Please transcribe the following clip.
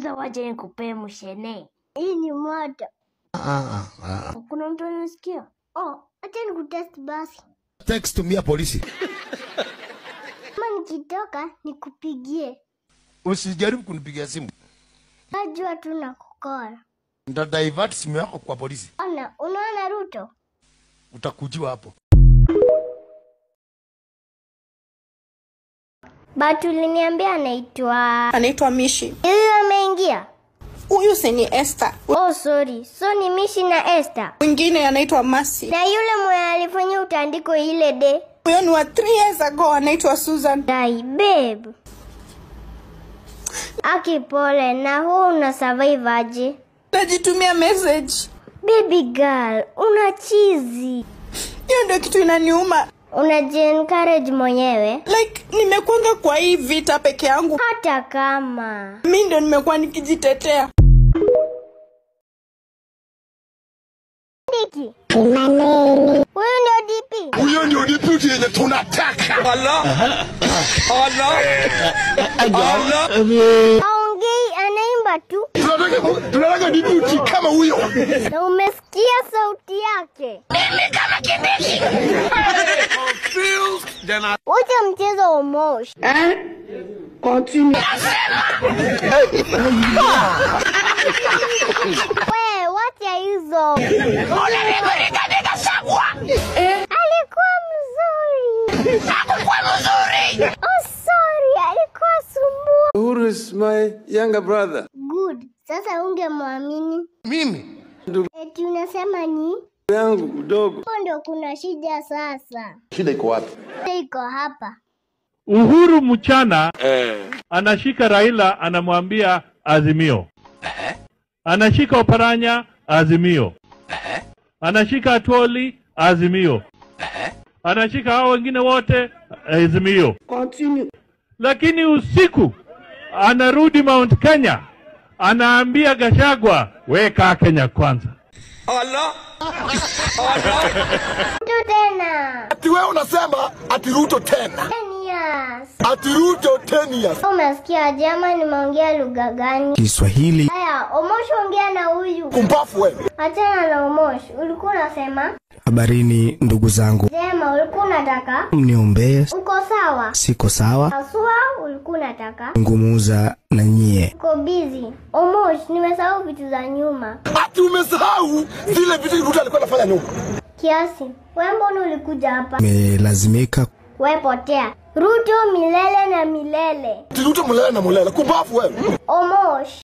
Kwanza waje nikupe mshene. Hii ni moto. Kuna mtu anasikia? Acha nikutest basi. Text tumia polisi. Kama nikitoka nikupigie. Usijaribu kunipigia simu. Najua tu nakukora. Nitadivert simu yako kwa polisi. Unaona Ruto? Utakujiwa hapo. Batu liniambia anaitwa Mishi. Huyu ameingia? Huyu si ni Esther. Sorry. So ni Mishi na Esther. Mwingine anaitwa Mercy. Na yule mwenye alifanya utandiko ile de. Huyo ni wa 3 years ago anaitwa Susan. Dai babe. Akipole na huu una survive aje? Najitumia message. Baby girl, una cheesy. Hiyo ndio kitu inaniuma. Unaji-encourage mwenyewe? Like nimekuanga kwa hii vita peke yangu. Hata kama mimi ndio nimekuwa nikijitetea. Diki. Huyu ndio DP. Huyo ndio DP yenye tunataka. Allah. Aongei anaimba tu. Tunataka DP kama huyo. Na umesikia sauti yake? Mimi kama Kibiki. Wacha mchezo wa mosh. Continue. Wewe wacha hizo. Alikuwa mzuri. Hakukuwa mzuri. Sorry, alikuwa sumbua. Uhuru is my younger brother. Good. Sasa ungemwamini. Mimi. Eti unasema ni? Yangu mdogo. Hapo ndio kuna shida sasa. Shida iko wapi? Iko hapa. Uhuru mchana anashika Raila anamwambia Azimio. Anashika Oparanya Azimio. Anashika Atwoli Azimio. Anashika hao wengine wote Azimio. Continue. Lakini usiku anarudi Mount Kenya anaambia Gachagua weka Kenya kwanza. Allah. Ruto tena. Ati wewe unasema ati Ruto tena. 10 years. Ati Ruto 10 years. Umesikia jama nimeongea lugha gani? Kiswahili. Haya, Omosh ongea na huyu. Kumbafu wewe. Achana na Omosh. Ulikuwa unasema? Habarini ndugu zangu. Jema, ulikuwa unataka? Mniombee. Uko sawa? Siko sawa. Asua, ulikuwa unataka? Ngumuza na nyie. Uko busy. Omosh, nimesahau vitu za nyuma. Ati umesahau zile vitu Ruto alikuwa anafanya nyuma. Kiasi, wewe mbona ulikuja hapa? Melazimika. Wewe potea. Ruto milele na milele. Ati Ruto mulele na mulele. Kumbafu wewe. Omosh.